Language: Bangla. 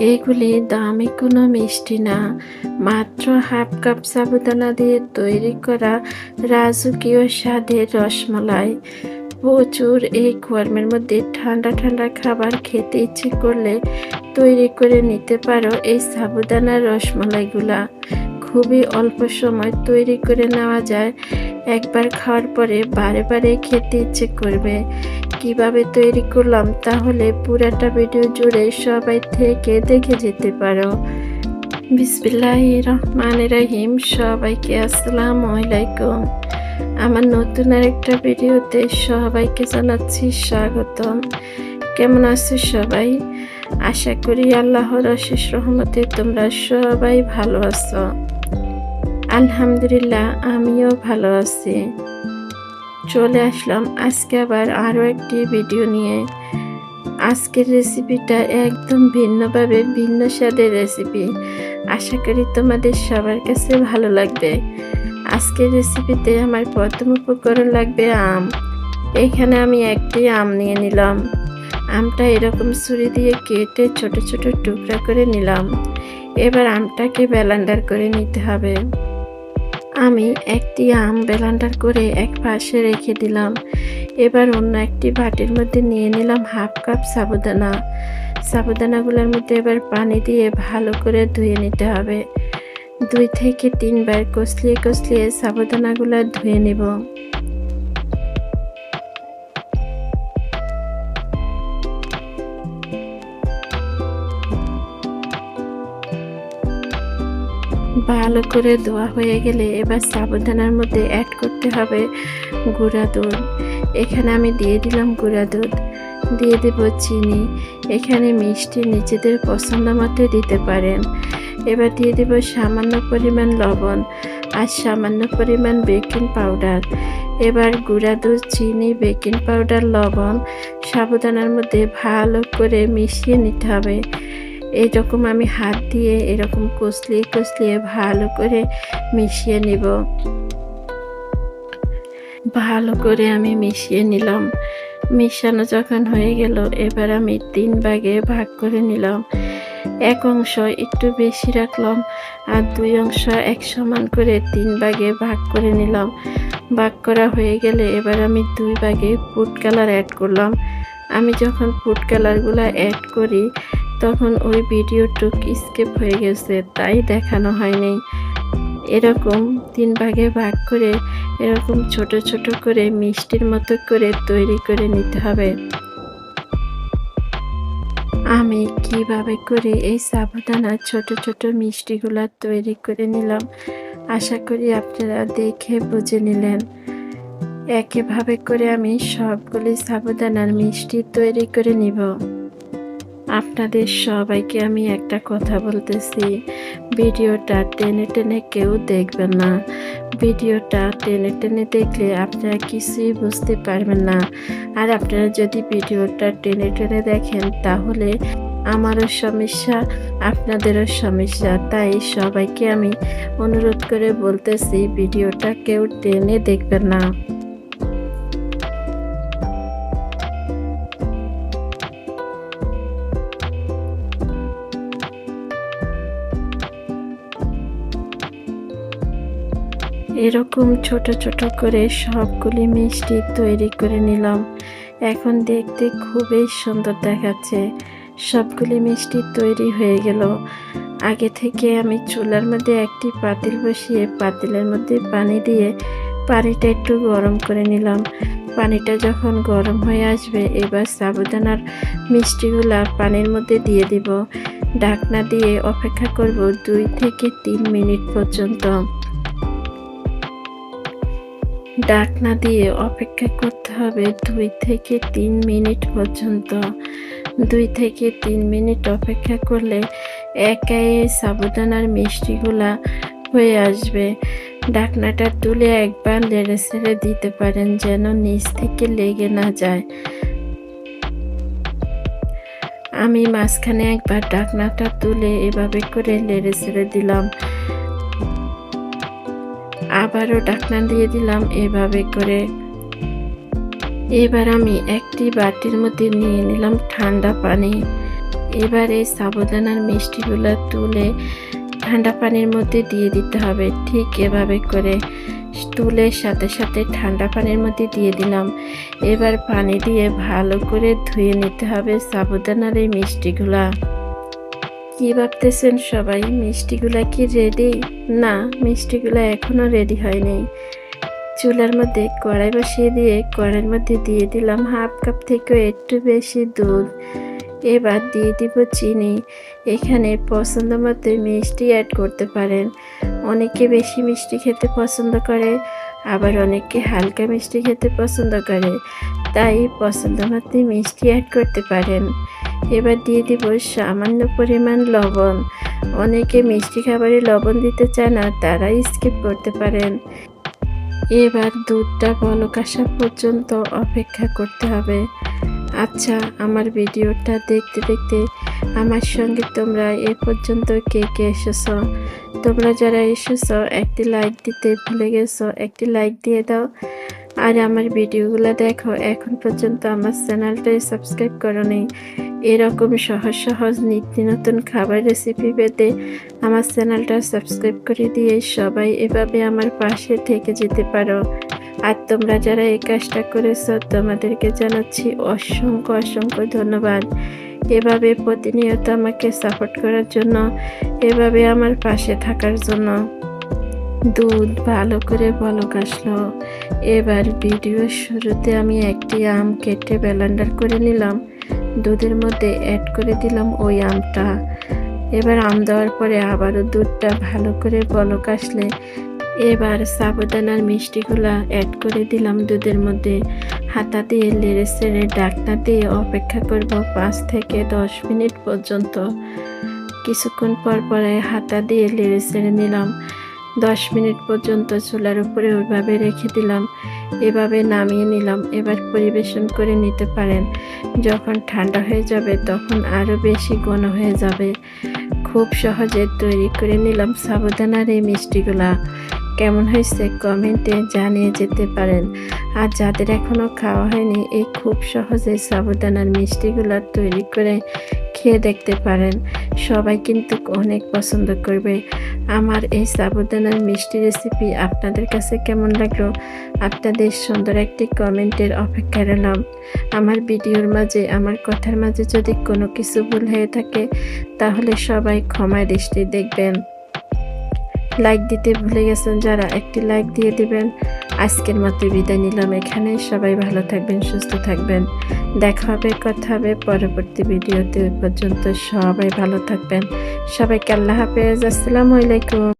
এগুলি দামি কোনো মিষ্টি না, মাত্র হাফ কাপ সাবুদানা দিয়ে তৈরি করা রাজকীয় স্বাদের রসমালাই। প্রচুর এই গরমের মধ্যে ঠান্ডা ঠান্ডা খাবার খেতে ইচ্ছে করলে তৈরি করে নিতে পারো এই সাবুদানার রসমালাইগুলা। খুবই অল্প সময় তৈরি করে নেওয়া যায়, একবার খাওয়ার পরে বারে বারে খেতে ইচ্ছে করবে। কিভাবে তৈরি করলাম তাহলে পুরাটা ভিডিও জুড়ে সবাই থেকে দেখে যেতে পারো। বিসমিল্লাহির রহমানির রহিম। সবাইকে আসসালামু আলাইকুম। আমার নতুন আরেকটা ভিডিওতে সবাইকে জানাচ্ছি স্বাগতম। কেমন আছো সবাই? আশা করি আল্লাহর অশেষ রহমতে তোমরা সবাই ভালো আছো। আলহামদুলিল্লাহ, আমিও ভালো আছি। চলে আসলাম আজকে আবার আরও একটি ভিডিও নিয়ে। আজকের রেসিপিটা একদম ভিন্নভাবে ভিন্ন স্বাদের রেসিপি। আশা করি তোমাদের সবার কাছে ভালো লাগবে। আজকের রেসিপিতে আমার প্রথম উপকরণ লাগবে আম। এখানে আমি একটি আম নিয়ে নিলাম। আমটা এরকম ছুরি দিয়ে কেটে ছোট ছোট টুকরা করে নিলাম। এবার আমটাকে ব্লেন্ডার করে নিতে হবে। আমি একটি আম ব্লেন্ডার করে এক পাশে রেখে দিলাম। এবার অন্য একটি বাটির মধ্যে নিয়ে নিলাম হাফ কাপ সাবুদানা। সাবুদানাগুলোর মধ্যে এবার পানি দিয়ে ভালো করে ধুয়ে নিতে হবে। 2 থেকে 3 বার কষলিয়ে কষলিয়ে সাবুদানাগুলো ধুয়ে নিব। ভালো করে ধোয়া হয়ে গেলে এবার সাবুদানার মধ্যে অ্যাড করতে হবে গুঁড়া দুধ। এখানে আমি দিয়ে দিলাম গুঁড়া দুধ, দিয়ে দেব চিনি। এখানে মিষ্টি নিজেদের পছন্দ মতো দিতে পারেন। এবার দিয়ে দেব সামান্য পরিমাণ লবণ আর সামান্য পরিমাণ বেকিং পাউডার। এবার গুঁড়া দুধ, চিনি, বেকিং পাউডার, লবণ সাবুদানার মধ্যে ভালো করে মিশিয়ে নিতে হবে। এইরকম আমি হাত দিয়ে এরকম কষলিয়ে কষলিয়ে ভালো করে মিশিয়ে নিব। ভালো করে আমি মিশিয়ে নিলাম। মিশানো যখন হয়ে গেল এবার আমি 3 ভাগে ভাগ করে নিলাম। এক অংশ একটু বেশি রাখলাম আর 2 অংশ এক সমান করে 3 ভাগে ভাগ করে নিলাম। ভাগ করা হয়ে গেলে এবার আমি 2 ভাগে ফুড কালার অ্যাড করলাম। আমি যখন ফুড কালারগুলো অ্যাড করি তখন ওই ভিডিওটুক স্কিপ হয়ে গেছে, তাই দেখানো হয়নি। এরকম 3 ভাগে ভাগ করে এরকম ছোট ছোট করে মিষ্টির মতো করে তৈরি করে নিতে হবে। আমি কিভাবে করে এই সাবুদানার ছোট ছোট মিষ্টিগুলা তৈরি করে নিলাম আশা করি আপনারা দেখে বুঝে নিলেন। একইভাবে করে আমি সবগুলি সাবুদানার মিষ্টি তৈরি করে নিব। আপনাদের সবাইকে আমি একটা কথা বলতেছি, ভিডিওটা টেনে টেনে কেউ দেখবেন না। ভিডিওটা টেনে টেনে দেখলে আপনারা কিছুই বুঝতে পারবেন না। আর আপনারা যদি ভিডিওটা টেনে টেনে দেখেন তাহলে আমারও সমস্যা, আপনাদেরও সমস্যা। তাই সবাইকে আমি অনুরোধ করে বলতেছি ভিডিওটা কেউ টেনে দেখবেন না। এরকম ছোট ছোট করে সবগুলি মিষ্টি তৈরি করে নিলাম। এখন দেখতে খুবই সুন্দর দেখাচ্ছে। সবগুলি মিষ্টি তৈরি হয়ে গেল। আগে থেকে আমি চুলার মধ্যে একটি পাতিল বসিয়ে পাতিলের মধ্যে পানি দিয়ে পানিটা একটু গরম করে নিলাম। পানিটা যখন গরম হয়ে আসবে এবার সাবুদানার মিষ্টিগুলা পানির মধ্যে দিয়ে দিব। ঢাকনা দিয়ে অপেক্ষা করব 2 থেকে 3 মিনিট পর্যন্ত। ঢাকনা দিয়ে অপেক্ষা করতে হবে 2 থেকে 3 মিনিট পর্যন্ত। 2 থেকে 3 মিনিট অপেক্ষা করলে একাই সাবুদানার মিষ্টিগুলা হয়ে আসবে। ঢাকনাটা তুলে একবার নেড়ে ছেড়ে দিতে পারেন যেন নিচ থেকে লেগে না যায়। আমি মাঝখানে একবার ঢাকনাটা তুলে এভাবে করে নেড়ে ছেড়ে দিলাম। আবারও ঢাকনা দিয়ে দিলাম এভাবে করে। এবার আমি একটি বাটির মধ্যে নিয়ে নিলাম ঠান্ডা পানি। এবার এই সাবুদানার মিষ্টিগুলো তুলে ঠান্ডা পানির মধ্যে দিয়ে দিতে হবে। ঠিক এভাবে করে তুলে সাথে সাথে ঠান্ডা পানির মধ্যে দিয়ে দিলাম। এবার পানি দিয়ে ভালো করে ধুয়ে নিতে হবে সাবুদানার এই মিষ্টিগুলা। কি ভাবতেছেন সবাই, মিষ্টিগুলা কি রেডি? না, মিষ্টিগুলা এখনো রেডি হয়নি। চুলার মধ্যে কড়াই বসিয়ে দিয়ে কড়াইয়ের মধ্যে দিয়ে দিলাম হাফ কাপ থেকেও একটু বেশি দুধ। এবার দিয়ে দিব চিনি। এখানে পছন্দ মতো মিষ্টি অ্যাড করতে পারেন। অনেকে বেশি মিষ্টি খেতে পছন্দ করে, আবার অনেকে হালকা মিষ্টি খেতে পছন্দ করে, তাই পছন্দ মতো মিষ্টি অ্যাড করতে পারেন। এবার দিয়ে দিব সামান্য পরিমাণ লবণ। অনেকে মিষ্টি খাবারে লবণ দিতে চায় না, তারা স্কিপ করতে পারেন। এবার দুধটা বলক আসা পর্যন্ত অপেক্ষা করতে হবে। আচ্ছা, আমার ভিডিওটা দেখতে দেখতে আমার সঙ্গে তোমরা এ পর্যন্ত কে কে এসেছো? তোমরা যারা এসেছো একটি লাইক দিতে ভুলে গেছো, একটি লাইক দিয়ে দাও। আর আমার ভিডিওগুলো দেখো, এখন পর্যন্ত আমার চ্যানেলটাই সাবস্ক্রাইব করোনি। এরকম সহজ সহজ নিত্য নতুন খাবার রেসিপি পেতে আমার চ্যানেলটা সাবস্ক্রাইব করে দিয়ে সবাই এভাবে আমার পাশে থেকে যেতে পারো। আর তোমরা যারা এই কাজটা করেছো তোমাদেরকে জানাচ্ছি অসংখ্য অসংখ্য ধন্যবাদ। এভাবে প্রতিনিয়ত আমাকে সাপোর্ট করার জন্য, এভাবে আমার পাশে থাকার জন্য। দুধ ভালো করে বলক আসলো। এবার ভিডিওর শুরুতে আমি একটি আম কেটে ব্লেন্ডার করে নিলাম, দুধের মধ্যে অ্যাড করে দিলাম ওই আমটা। এবার আম দেওয়ার পরে আবারও দুধটা ভালো করে বলক আসলে এবার সাবুদানার মিষ্টিগুলা অ্যাড করে দিলাম দুধের মধ্যে। হাতা দিয়ে নেড়ে চেড়ে ঢাকনা দিয়ে অপেক্ষা করব 5 থেকে 10 মিনিট পর্যন্ত। কিছুক্ষণ পর পরে হাতা দিয়ে নেড়ে চেড়ে নিলাম। 10 মিনিট পর্যন্ত চুলার উপরে ওইভাবে রেখে দিলাম। এভাবে নামিয়ে নিলাম। এবার পরিবেশন করে নিতে পারেন। যখন ঠান্ডা হয়ে যাবে তখন আরও বেশি ঘন হয়ে যাবে। খুব সহজে তৈরি করে নিলাম সাবুদানার এই মিষ্টিগুলা। কেমন হয়েছে কমেন্টে জানিয়ে যেতে পারেন। আর যাদের এখনও খাওয়া হয়নি, এই খুব সহজে সাবুদানার মিষ্টিগুলা তৈরি করে খেয়ে দেখতে পারেন। সবাই কিন্তু অনেক পছন্দ করবে। আমার এই সাবুদানার মিষ্টি রেসিপি আপনাদের কাছে কেমন লাগলো? আপনাদের সুন্দর একটি কমেন্টের অপেক্ষায় রইলাম। আমার ভিডিওর মাঝে, আমার কথার মাঝে যদি কোনো কিছু ভুল হয়ে থাকে তাহলে সবাই ক্ষমায় দৃষ্টি দেখবেন। লাইক দিতে ভুলে গেছেন যারা, একটি লাইক দিয়ে দিবেন। আজকের মতো বিদায় নিলাম এখানে। সবাই ভালো থাকবেন, সুস্থ থাকবেন। দেখা হবে, কথা হবে পরবর্তী ভিডিওতে। ওই পর্যন্ত সবাই ভালো থাকবেন। সবাইকে আল্লাহ হাফেজ। আসসালামু আলাইকুম।